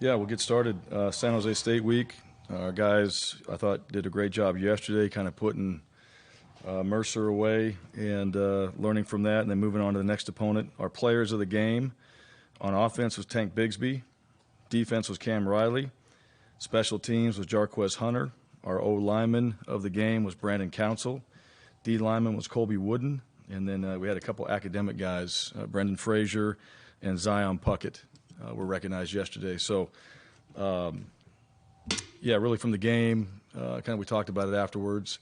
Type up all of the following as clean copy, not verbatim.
Yeah, we'll get started. San Jose State week. Our guys, I thought, did a great job yesterday, kind of putting Mercer away and learning from that, and then moving on to the next opponent. Our players of the game on offense was Tank Bigsby. Defense was Cam Riley. Special teams was Jarquez Hunter. Our O lineman of the game was Brandon Council. D lineman was Colby Wooden. And then we had a couple academic guys, Brendan Frazier and Zion Puckett, were recognized yesterday. So, yeah, really from the game, kind of we talked about it afterwards.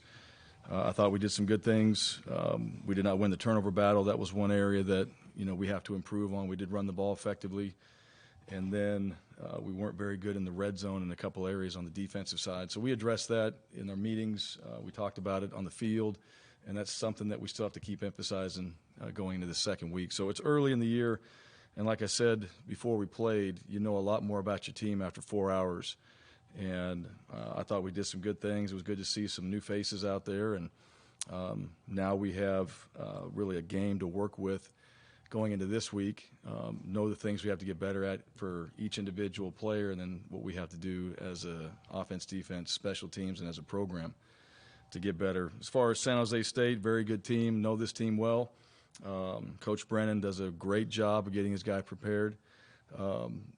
I thought we did some good things. We did not win the turnover battle. That was one area that, we have to improve on. We did run the ball effectively. And then we weren't very good in the red zone in a couple areas on the defensive side. So we addressed that in our meetings. We talked about it on the field. And that's something that we still have to keep emphasizing going into the second week. So it's early in the year. And like I said before we played, you know a lot more about your team after 4 hours. And I thought we did some good things. It was good to see some new faces out there. And now we have really a game to work with going into this week. Know the things we have to get better at for each individual player, and then what we have to do as a offense, defense, special teams, and as a program to get better. As far as San Jose State, very good team. Know this team well. Coach Brennan does a great job of getting his guy prepared.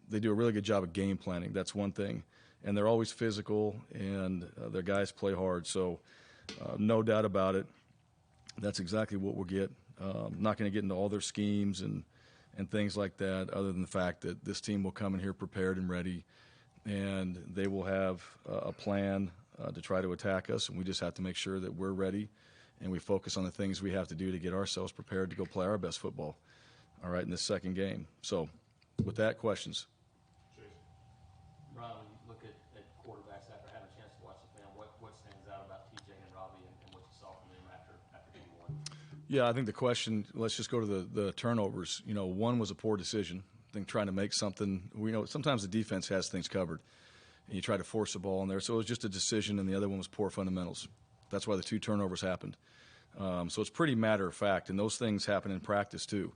They do a really good job of game planning. That's one thing. And they're always physical, and their guys play hard. So no doubt about it, that's exactly what we'll get. I'm not going to get into all their schemes and things like that, other than the fact that this team will come in here prepared and ready, and they will have a plan to try to attack us, and we just have to make sure that we're ready and we focus on the things we have to do to get ourselves prepared to go play our best football, all right, in this second game. So with that, questions? Bryan, when you look at quarterbacks after having a chance to watch the film, what stands out about TJ and Robbie and what you saw from them after game one? Yeah, I think the question, let's just go to the turnovers. One was a poor decision. I think trying to make something, sometimes the defense has things covered, and you try to force the ball in there. So it was just a decision, and the other one was poor fundamentals. That's why the two turnovers happened. So it's pretty matter of fact, and those things happen in practice too,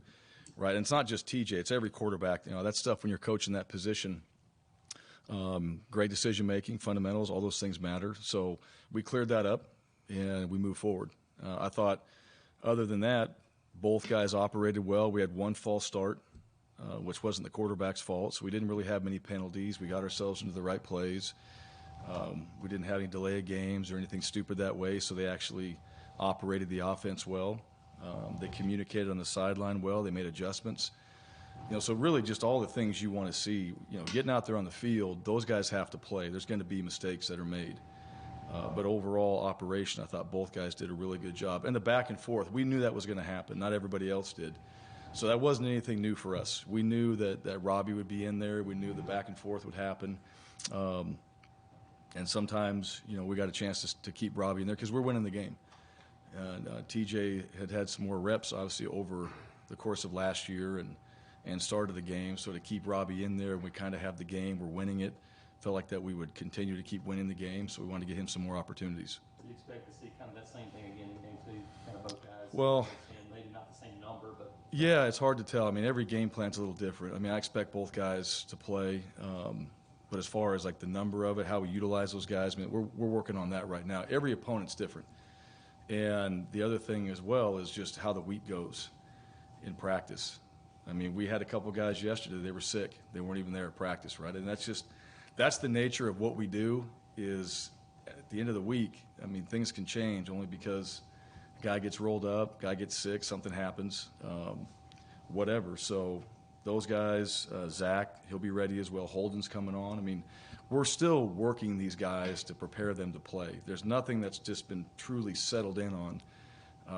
right? And it's not just TJ, it's every quarterback. That stuff when you're coaching that position. Great decision-making, fundamentals, all those things matter. So we cleared that up, and we moved forward. I thought, other than that, both guys operated well. We had one false start, which wasn't the quarterback's fault, so we didn't really have many penalties. We got ourselves into the right plays. We didn't have any delay of games or anything stupid that way, so they actually operated the offense well. They communicated on the sideline well. They made adjustments. So really just all the things you want to see, getting out there on the field, those guys have to play. There's going to be mistakes that are made. But overall operation, I thought both guys did a really good job. And the back and forth, we knew that was going to happen. Not everybody else did. So that wasn't anything new for us. We knew that Robbie would be in there. We knew the back and forth would happen. And sometimes, we got a chance to keep Robbie in there because we're winning the game. And TJ had some more reps, obviously, over the course of last year and started the game. So to keep Robbie in there, we kind of have the game. We're winning it. Felt like that we would continue to keep winning the game, so we wanted to get him some more opportunities. Do you expect to see kind of that same thing again in game two, kind of both guys? Well, maybe not the same number, but yeah, it's hard to tell. I mean, every game plan's a little different. I expect both guys to play, but as far as like the number of it, how we utilize those guys, we're working on that right now. Every opponent's different, and the other thing as well is just how the week goes in practice. We had a couple guys yesterday. They were sick. They weren't even there at practice, right? And that's the nature of what we do. Is at the end of the week, things can change only because a guy gets rolled up, guy gets sick, something happens, whatever. So those guys, Zach, he'll be ready as well. Holden's coming on. We're still working these guys to prepare them to play. There's nothing that's just been truly settled in on,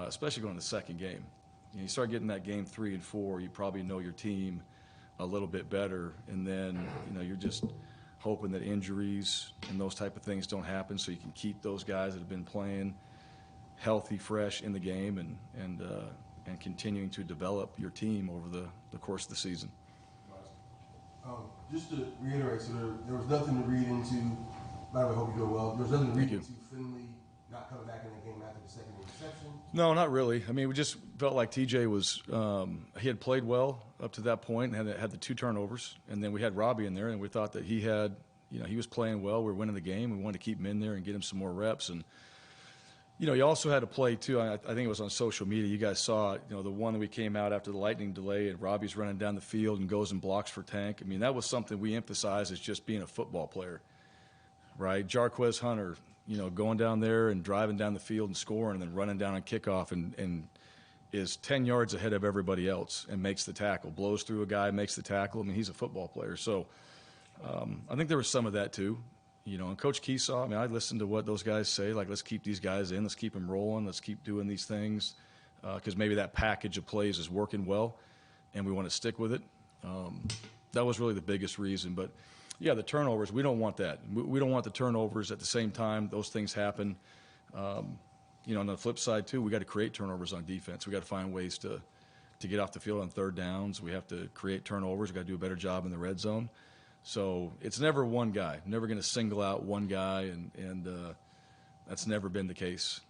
especially going to the second game. You start getting that game 3 and 4, you probably know your team a little bit better, and then you're just hoping that injuries and those type of things don't happen, so you can keep those guys that have been playing healthy, fresh in the game, and continuing to develop your team over the course of the season. Just to reiterate, so there was nothing to read into. By the way, I hope you do well. There was nothing to read into Finley not coming back in the game after the second interception? No, not really. I mean, we just felt like TJ was he had played well up to that point and had the 2 turnovers, and then we had Robbie in there, and we thought that he had, he was playing well. We were winning the game. We wanted to keep him in there and get him some more reps. And you also had to play too. I think it was on social media. You guys saw it. The one that we came out after the lightning delay, and Robbie's running down the field and goes and blocks for Tank. I mean, that was something we emphasized as just being a football player, right? Jarquez Hunter, going down there and driving down the field and scoring, and then running down on kickoff and is 10 yards ahead of everybody else and makes the tackle, blows through a guy, makes the tackle. I mean, he's a football player. So I think there was some of that too. And Coach Keesaw, I mean, I listened to what those guys say, like, let's keep these guys in, let's keep them rolling, let's keep doing these things, because maybe that package of plays is working well, and we want to stick with it. That was really the biggest reason. But, yeah, the turnovers, we don't want that. We don't want the turnovers at the same time. Those things happen. On the flip side, too, we got to create turnovers on defense. We got to find ways to get off the field on third downs. We have to create turnovers. We got to do a better job in the red zone. So it's never one guy. Never going to single out one guy, and that's never been the case,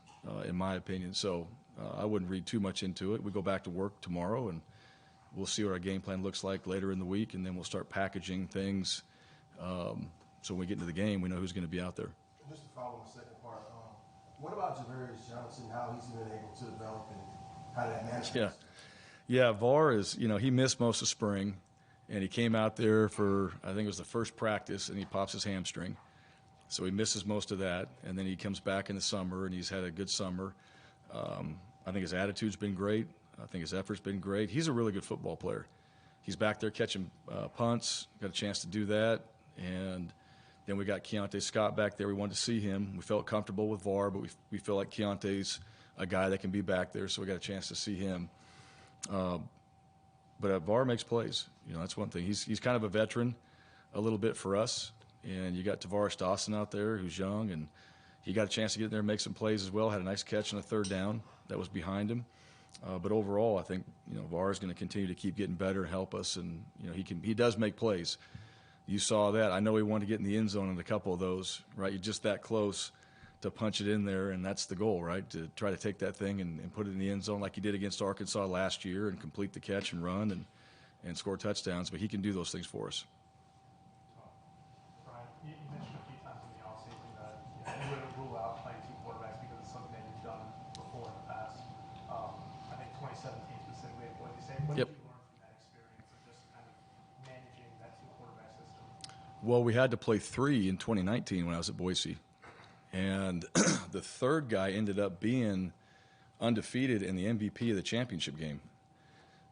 in my opinion. So I wouldn't read too much into it. We go back to work tomorrow, and we'll see what our game plan looks like later in the week, and then we'll start packaging things so when we get into the game, we know who's going to be out there. Just to follow on the second part, what about Javarius Johnson, how he's been able to develop and how that manifests? Yeah, VAR is, he missed most of spring. And he came out there for, I think it was the first practice, and he pops his hamstring. So he misses most of that. And then he comes back in the summer, and he's had a good summer. I think his attitude's been great. I think his effort's been great. He's a really good football player. He's back there catching punts, got a chance to do that. And then we got Keontae Scott back there. We wanted to see him. We felt comfortable with VAR, but we feel like Keontae's a guy that can be back there, so we got a chance to see him. But VAR makes plays. That's one thing. He's kind of a veteran a little bit for us. And you got Tavares Dawson out there who's young, and he got a chance to get in there and make some plays as well. Had a nice catch on a third down that was behind him. But overall, I think, VAR is going to continue to keep getting better and help us. And, he does make plays. You saw that. I know he wanted to get in the end zone in a couple of those, right? You're just that close to punch it in there, and that's the goal, right? To try to take that thing and put it in the end zone like he did against Arkansas last year and complete the catch and run and score touchdowns. But he can do those things for us. Bryan, you mentioned a few times in the offseason that you wouldn't rule out playing 2 quarterbacks because it's something that you've done before in the past. I think 2017 specifically, what did you say? What did you learn from that experience of just kind of managing that 2 quarterback system? Well, we had to play 3 in 2019 when I was at Boise. And the third guy ended up being undefeated in the MVP of the championship game.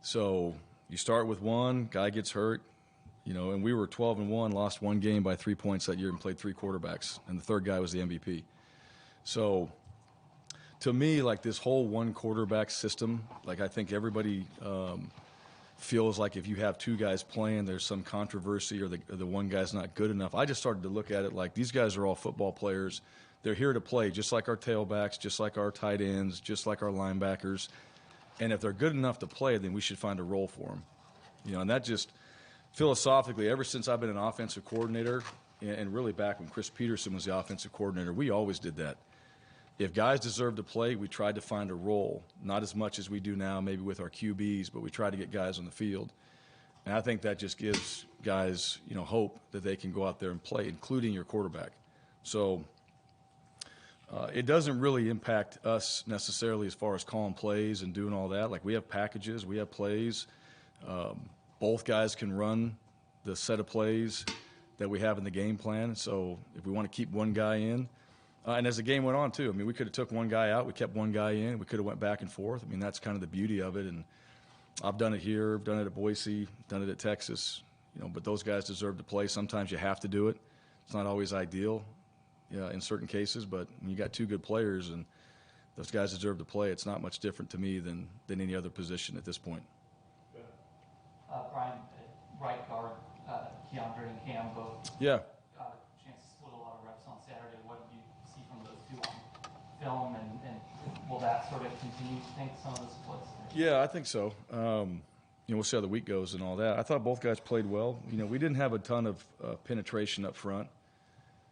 So you start with one, guy gets hurt, and we were 12-1, lost 1 game by 3 points that year and played 3 quarterbacks. And the third guy was the MVP. So to me, like, this whole 1 quarterback system, like, I think everybody feels like if you have 2 guys playing, there's some controversy or the one guy's not good enough. I just started to look at it like these guys are all football players. They're here to play, just like our tailbacks, just like our tight ends, just like our linebackers. And if they're good enough to play, then we should find a role for them. And that just philosophically, ever since I've been an offensive coordinator, and really back when Chris Peterson was the offensive coordinator, we always did that. If guys deserve to play, we tried to find a role, not as much as we do now maybe with our QBs, but we try to get guys on the field. And I think that just gives guys, hope that they can go out there and play, including your quarterback. So it doesn't really impact us necessarily as far as calling plays and doing all that. Like, we have packages, we have plays. Both guys can run the set of plays that we have in the game plan. So if we want to keep one guy in, and as the game went on too, I mean, we could have took one guy out, we kept one guy in, we could have went back and forth. I mean, that's kind of the beauty of it. And I've done it here, I've done it at Boise, done it at Texas, but those guys deserve to play. Sometimes you have to do it. It's not always ideal. In certain cases, but when you got 2 good players and those guys deserve to play, it's not much different to me than any other position at this point. Bryan, right guard, Keandre and Cam both Yeah. got a chance to split a lot of reps on Saturday. What did you see from those 2 on film, and will that sort of continue, you think, some of the splits? Yeah, I think so. We'll see how the week goes and all that. I thought both guys played well. We didn't have a ton of penetration up front.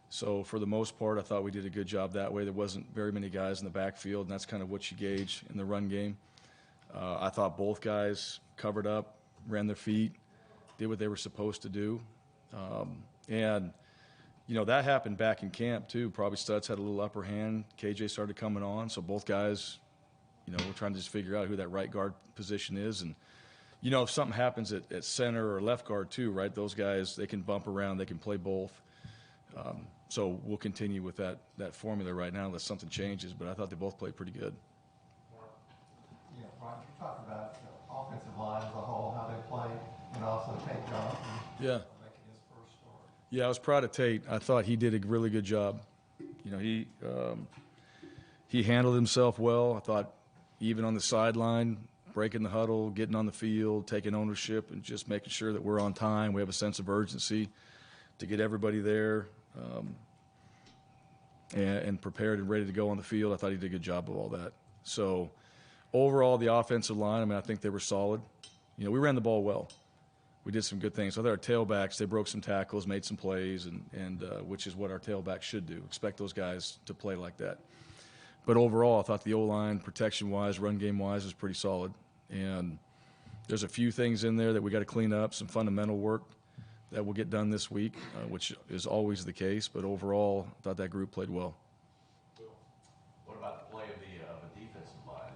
So for the most part, I thought we did a good job that way. There wasn't very many guys in the backfield, and that's kind of what you gauge in the run game. I thought both guys covered up, ran their feet, did what they were supposed to do. And, that happened back in camp too. Probably Stutz had a little upper hand. KJ started coming on, so both guys, we're trying to just figure out who that right guard position is. And, if something happens at center or left guard too, right, those guys, they can bump around, they can play both. So we'll continue with that formula right now unless something changes, but I thought they both played pretty good. Yeah, Bryan, you talked about the offensive line as a whole, how they play, and also Tate Johnson Yeah. making his first start. Yeah, I was proud of Tate. I thought he did a really good job. He handled himself well. I thought even on the sideline, breaking the huddle, getting on the field, taking ownership, and just making sure that we're on time. We have a sense of urgency to get everybody there and prepared and ready to go on the field. I thought he did a good job of all that. So overall, the offensive line, I think they were solid. We ran the ball well. We did some good things. So our tailbacks, they broke some tackles, made some plays, and which is what our tailbacks should do. Expect those guys to play like that. But overall, I thought the O-line, protection-wise, run game-wise, was pretty solid. And there's a few things in there that we got to clean up, some fundamental work that will get done this week, which is always the case. But overall, I thought that group played well. What about the play of the defensive line?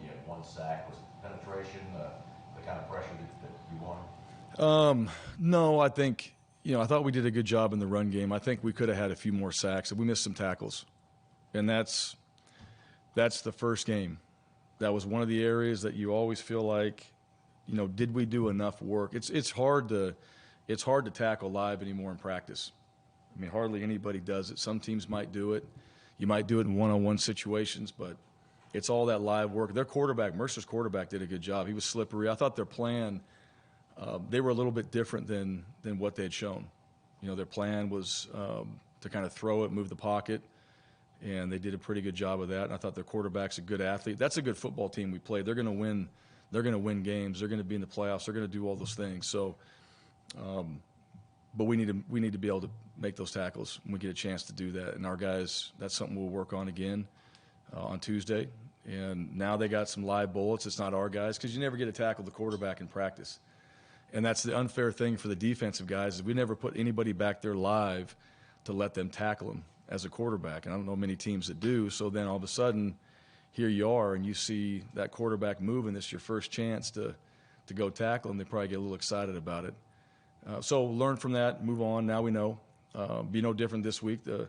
You had one sack. Was it penetration, the kind of pressure that you wanted? No, I think, I thought we did a good job in the run game. I think we could have had a few more sacks. We missed some tackles. And that's the first game. That was one of the areas that you always feel like, did we do enough work? It's hard to tackle live anymore in practice. Hardly anybody does it. Some teams might do it. You might do it in one-on-one situations, but it's all that live work. Their quarterback, Mercer's quarterback, did a good job. He was slippery. I thought their plan, they were a little bit different than what they had shown. Their plan was to kind of throw it, move the pocket, and they did a pretty good job of that. And I thought their quarterback's a good athlete. That's a good football team we played. They're going to win. They're going to win games. They're going to be in the playoffs. They're going to do all those things. So, but we need to be able to make those tackles when we get a chance to do that. And our guys, that's something we'll work on again on Tuesday. And now they got some live bullets. It's not our guys because you never get to tackle the quarterback in practice. And that's the unfair thing for the defensive guys is we never put anybody back there live to let them tackle him as a quarterback. And I don't know many teams that do. So then all of a sudden, here you are, and you see that quarterback moving. This is your first chance to go tackle him. They probably get a little excited about it. So learn from that, move on. Now we know. Be no different this week. The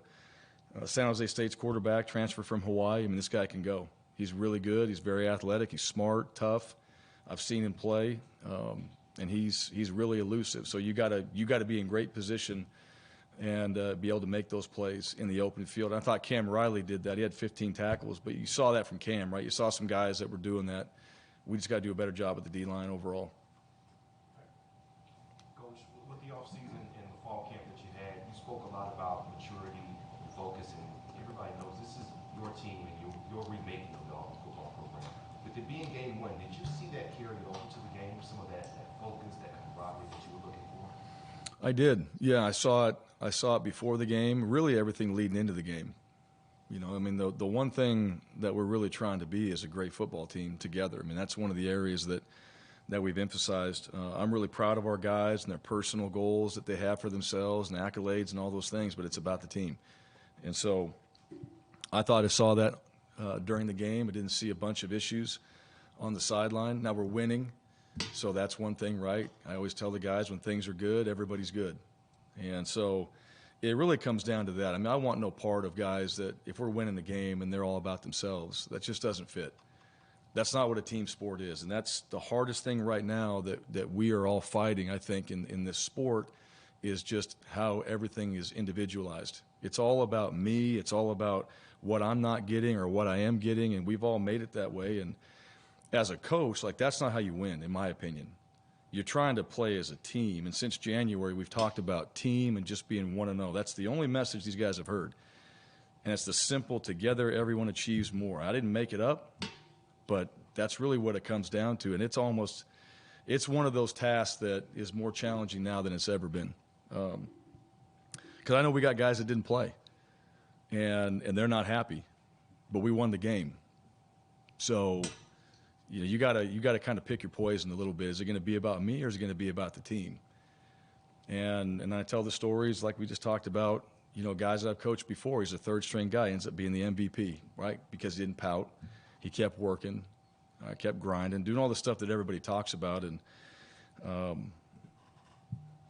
San Jose State's quarterback transferred from Hawaii. this guy can go. He's really good. He's very athletic. He's smart, tough. I've seen him play, and he's really elusive. So you got to be in great position and be able to make those plays in the open field. I thought Cam Riley did that. He had 15 tackles, but you saw that from Cam, right? You saw some guys that were doing that. We just got to do a better job at the D-line overall. Coach, with the offseason and the fall camp that you had, you spoke a lot about maturity, focus, and everybody knows this is your team and you're remaking of the Auburn football program. With it being game one, did you see that carry over to the game, some of that focus, that camaraderie that you were looking for? I did. Yeah, I saw it before the game, really everything leading into the game. The one thing that we're really trying to be is a great football team together. That's one of the areas that we've emphasized. I'm really proud of our guys and their personal goals that they have for themselves and accolades and all those things, but it's about the team. And so I thought I saw that during the game. I didn't see a bunch of issues on the sideline. Now we're winning, so that's one thing, right? I always tell the guys when things are good, everybody's good. And so it really comes down to that. I want no part of guys that if we're winning the game and they're all about themselves, that just doesn't fit. That's not what a team sport is. And that's the hardest thing right now that we are all fighting, I think, in this sport is just how everything is individualized. It's all about me. It's all about what I'm not getting or what I am getting, and we've all made it that way. And as a coach, that's not how you win, in my opinion. You're trying to play as a team, and since January, we've talked about team and just being 1-0. That's the only message these guys have heard. And it's the simple, together everyone achieves more. I didn't make it up, but that's really what it comes down to. And it's one of those tasks that is more challenging now than it's ever been. because I know we got guys that didn't play, and they're not happy, but we won the game. So, you gotta kind of pick your poison a little bit. Is it going to be about me, or is it going to be about the team? And I tell the stories like we just talked about. Guys that I've coached before. He's a third-string guy, ends up being the MVP, right? Because he didn't pout, he kept working, kept grinding, doing all the stuff that everybody talks about. And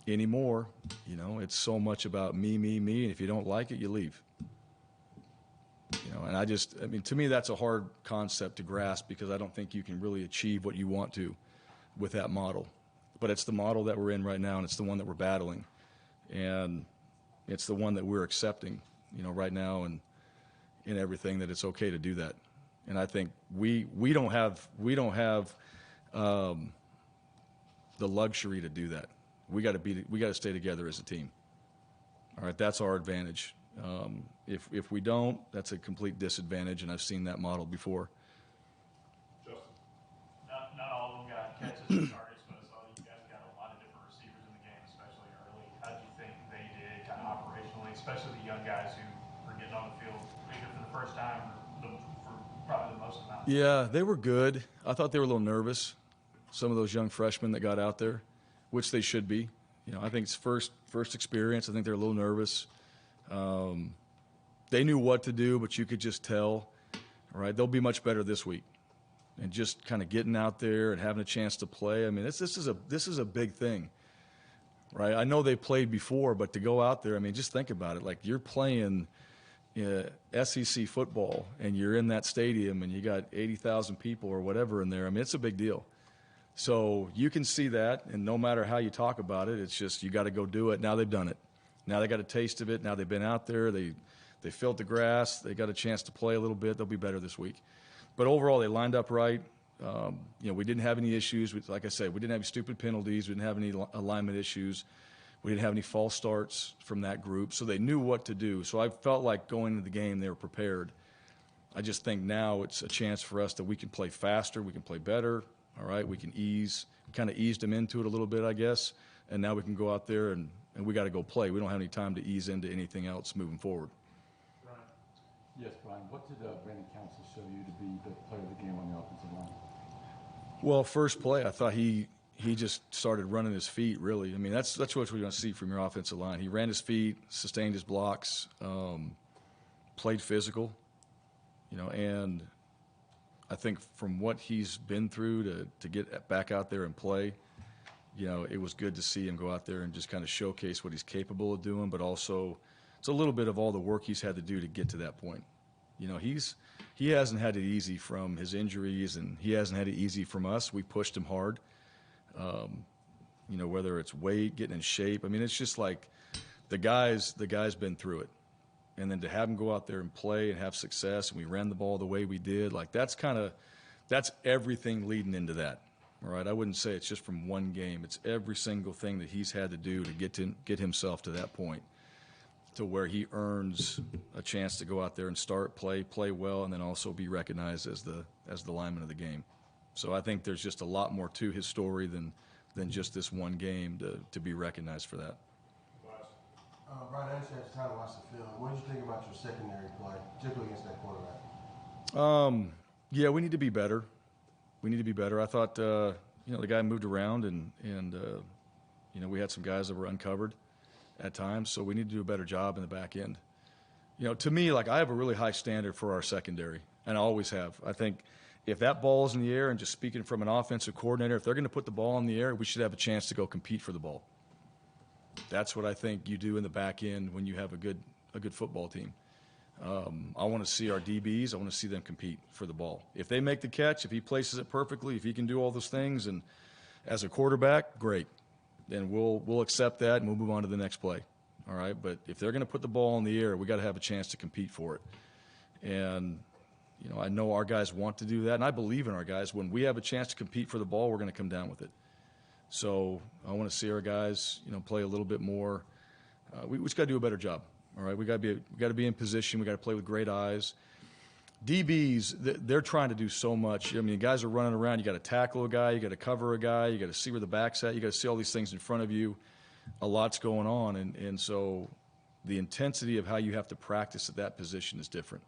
anymore, it's so much about me, and if you don't like it, you leave. And to me, that's a hard concept to grasp because I don't think you can really achieve what you want to with that model. But it's the model that we're in right now, and it's the one that we're battling. And it's the one that we're accepting, right now, and in everything, that it's okay to do that. And I think we don't have the luxury to do that. We got to stay together as a team. All right, that's our advantage. If we don't, that's a complete disadvantage, and I've seen that model before. Justin. Not all of them got catches and targets, but I saw you guys got a lot of different receivers in the game, especially early. How do you think they did kind of operationally, especially the young guys who were getting on the field either for the first time or for probably the most amount? Yeah, they were good. I thought they were a little nervous, some of those young freshmen that got out there, which they should be. I think it's first experience. I think they're a little nervous. They knew what to do, but you could just tell. All right, they'll be much better this week, and just kind of getting out there and having a chance to play. I mean, this is a big thing, right? I know they played before, but to go out there, I mean, just think about it. Like, you're playing SEC football, and you're in that stadium, and you got 80,000 people or whatever in there. I mean, it's a big deal. So you can see that, and no matter how you talk about it, it's just you got to go do it. Now they've done it. Now they got a taste of it. Now they've been out there. They filled the grass. They got a chance to play a little bit. They'll be better this week. But overall, they lined up right. We didn't have any issues. Like I said, we didn't have any stupid penalties. We didn't have any alignment issues. We didn't have any false starts from that group. So they knew what to do. So I felt like going into the game, they were prepared. I just think now it's a chance for us that we can play faster. We can play better. All right, we kind of eased them into it a little bit, I guess. And now we can go out there and we got to go play. We don't have any time to ease into anything else moving forward. Yes, Bryan. What did Brandon Council show you to be the player of the game on the offensive line? Well, first play, I thought he just started running his feet, really. I mean, that's what we're going to see from your offensive line. He ran his feet, sustained his blocks, played physical, and I think from what he's been through to get back out there and play, it was good to see him go out there and just kind of showcase what he's capable of doing, but also it's a little bit of all the work he's had to do to get to that point. He hasn't had it easy from his injuries, and he hasn't had it easy from us. We pushed him hard, whether it's weight, getting in shape. I mean, it's just like the guy's been through it. And then to have him go out there and play and have success, and we ran the ball the way we did, like that's everything leading into that. All right, I wouldn't say it's just from one game. It's every single thing that he's had to do to get himself to that point, to where he earns a chance to go out there and start, play well, and then also be recognized as the lineman of the game. So I think there's just a lot more to his story than just this one game to be recognized for that. Bryan, I understand it's time to watch the film. What did you think about your secondary play, particularly against that quarterback? Yeah, we need to be better. I thought, the guy moved around, and we had some guys that were uncovered at times, so we need to do a better job in the back end. To me, I have a really high standard for our secondary, and I always have. I think if that ball is in the air, and just speaking from an offensive coordinator, if they're going to put the ball in the air, we should have a chance to go compete for the ball. That's what I think you do in the back end when you have a good football team. I want to see our DBs. I want to see them compete for the ball. If they make the catch, if he places it perfectly, if he can do all those things, and as a quarterback, great. Then we'll accept that and we'll move on to the next play. All right. But if they're going to put the ball in the air, we got to have a chance to compete for it. And I know our guys want to do that, and I believe in our guys. When we have a chance to compete for the ball, we're going to come down with it. So I want to see our guys, play a little bit more. We just got to do a better job. All right, we got to be in position. We got to play with great eyes. DBs, they're trying to do so much. I mean, guys are running around. You got to tackle a guy. You got to cover a guy. You got to see where the back's at. You got to see all these things in front of you. A lot's going on, and so the intensity of how you have to practice at that position is different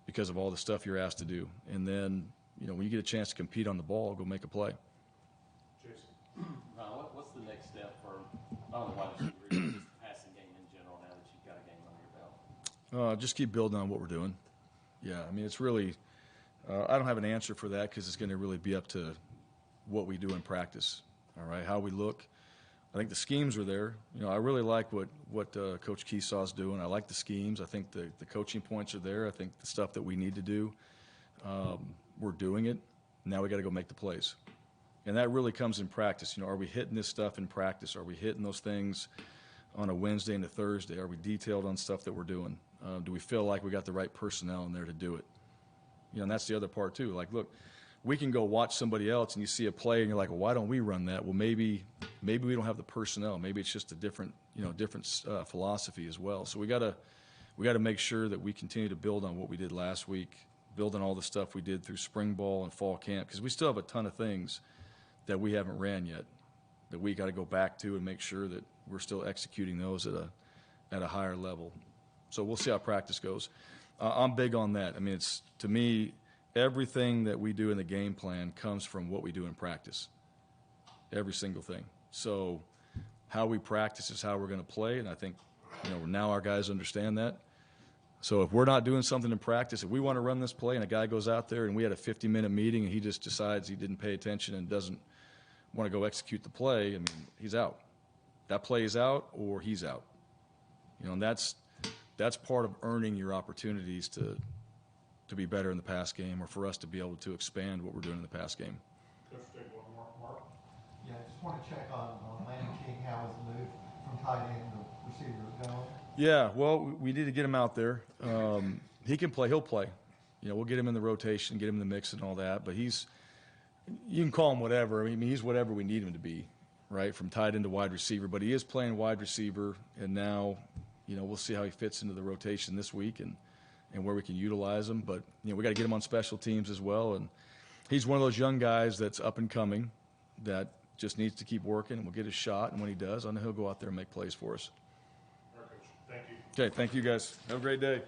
because of all the stuff you're asked to do. And then, when you get a chance to compete on the ball, go make a play. Jason. What's the next step for not only wide receiver, but just the passing game in general now that you've got a game under your belt? Just keep building on what we're doing. Yeah, I mean, it's really, I don't have an answer for that because it's going to really be up to what we do in practice, all right, how we look. I think the schemes are there. I really like what Coach Keesaw's doing. I like the schemes. I think the coaching points are there. I think the stuff that we need to do, we're doing it. Now we got to go make the plays. And that really comes in practice. Are we hitting this stuff in practice? Are we hitting those things on a Wednesday and a Thursday? Are we detailed on stuff that we're doing? Do we feel like we got the right personnel in there to do it? And that's the other part too. Like, look, we can go watch somebody else and you see a play and you're like, well, why don't we run that? Well, maybe we don't have the personnel. Maybe it's just a different philosophy as well. So we got to make sure that we continue to build on what we did last week, build on all the stuff we did through spring ball and fall camp, because we still have a ton of things that we haven't ran yet that we got to go back to and make sure that we're still executing those at a higher level. So we'll see how practice goes. I'm big on that. I mean, to me, everything that we do in the game plan comes from what we do in practice. Every single thing. So how we practice is how we're going to play, and I think now our guys understand that. So if we're not doing something in practice, if we want to run this play and a guy goes out there and we had a 50-minute meeting and he just decides he didn't pay attention and doesn't want to go execute the play, I mean, he's out. That play is out or he's out. And that's part of earning your opportunities to be better in the pass game, or for us to be able to expand what we're doing in the pass game. Coach, take one more. Mark? Yeah, I just want to check on Landon King, how his move from tight end to receiver is going. Yeah, well, we need to get him out there. He can play. He'll play. We'll get him in the rotation, get him in the mix and all that. But you can call him whatever. I mean, he's whatever we need him to be, right, from tight end to wide receiver. But he is playing wide receiver, and now, we'll see how he fits into the rotation this week and where we can utilize him. But, we got to get him on special teams as well. And he's one of those young guys that's up and coming that just needs to keep working, and we'll get his shot. And when he does, I know he'll go out there and make plays for us. All right, Coach. Thank you. Okay, thank you guys. Have a great day.